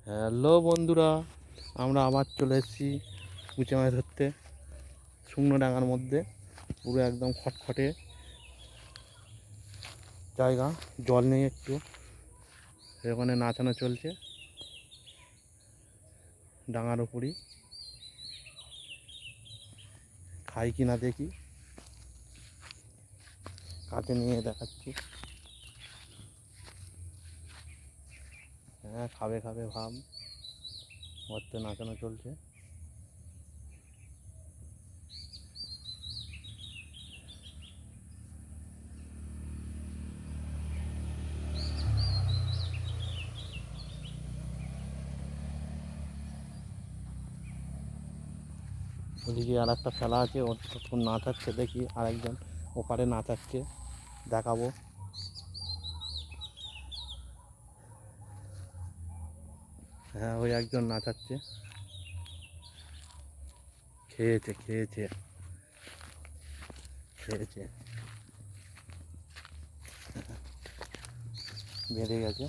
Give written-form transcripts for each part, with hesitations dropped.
Hello বন্ধুরা, আমরা আবার চলে এসেছি কুচে মাছ ধরতে। শুকনো ডাঙার মধ্যে পুরো একদম খটখটে জায়গা, জল নেই একটু। ওখানে নাচানো চলছে ডাঙার উপরই। খাই কি না দেখি, কাছে নিয়ে দেখাচ্ছি। হ্যাঁ, খাবে খাবে ভাব, মধ্যে নাচানো চলছে। ওদিকে আর একটা ফেলা আছে, ওর তখন নাচাচ্ছে, দেখি আরেকজন ওপারে নাচাচ্ছে, দেখাবো। হ্যাঁ, ওই একজন নাচাচ্ছে। খেয়েছে খেয়েছে খেয়েছে, বেড়ে গেছে।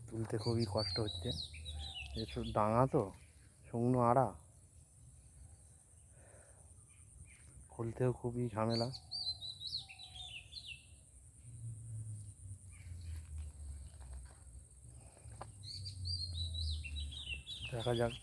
তুলতে খুবই কষ্ট হচ্ছে, এসব ডাঙা তো, শুকনো আড়া, খুলতেও খুবই ঝামেলা। দেখা যাক।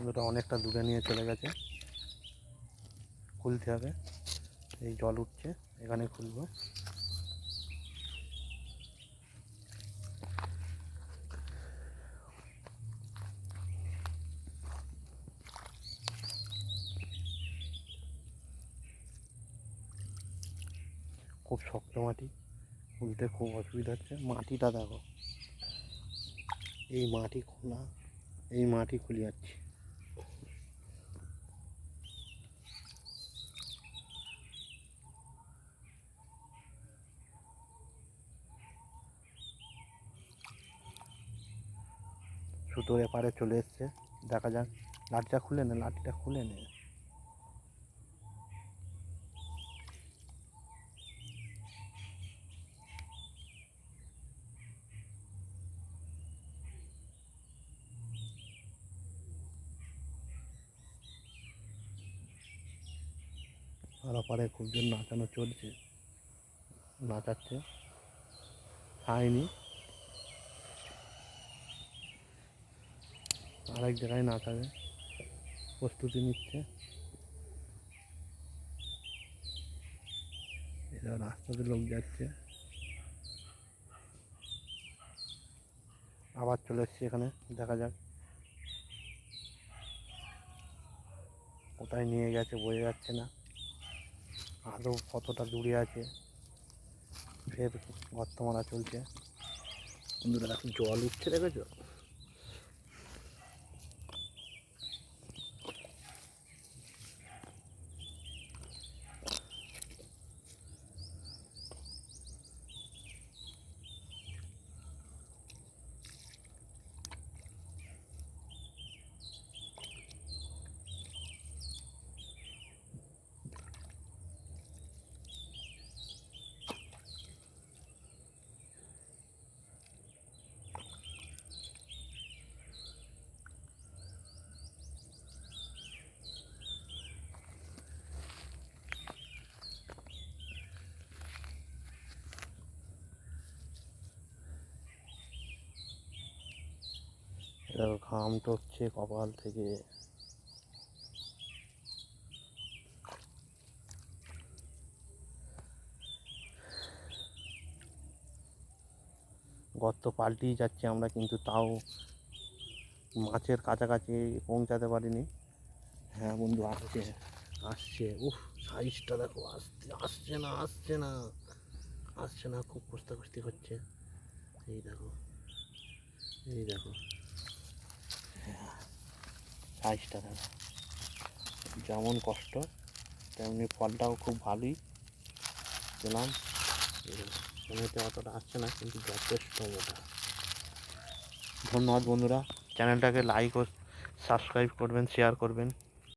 ওটা অনেকটা দূরে নিয়ে চলে গেছে, খুলতে হবে। এই জল উঠছে, এখানে খুলবো। খুব শক্ত মাটি, খুলতে খুব অসুবিধা হচ্ছে। মাটিটা দেখো, এই মাটি খোলা, এই মাটি খুলে যাচ্ছে। সুতোর এপারে চলে এসছে, দেখা যাক। লাঠিটা খুলে নে, লাঠিটা খুলে নে। আর ওপারে খুব জোর নাচানো চলছে, নাচাচ্ছে, খায়নি। আরেক জায়গায় নাচাবে, প্রস্তুতি নিচ্ছে। এটা রাস্তাতে লোক যাচ্ছে। আবার চলে এসছি এখানে, দেখা যাক কোথায় নিয়ে গেছে, বোঝা যাচ্ছে না আদৌ কতটা দূরে আছে। ফের গর্ত মারা চলছে। বন্ধুরা দেখো, জল উঠছে, দেখেছো? দেখো, ঘাম টপছে কপাল থেকে। গর্ত পাল্টেই যাচ্ছে আমরা, কিন্তু তাও মাছের কাছাকাছি পৌঁছাতে পারিনি। হ্যাঁ বন্ধু, আসছে আসছে। উফ, সাইজটা দেখো, আসছে আসছে না, আসছে না। আসছে না, খুব কষ্টাকষ্টি হচ্ছে। এই দেখো, এই দেখো সাইজটা দেখো, যেমন কষ্ট তেমনি ফলটাও খুব ভালোই পেলাম। মনেতে অতটা আসছে না, কিন্তু যথেষ্ট মোটা। ধন্যবাদ বন্ধুরা, চ্যানেলটাকে লাইক ও সাবস্ক্রাইব করবেন, শেয়ার করবেন।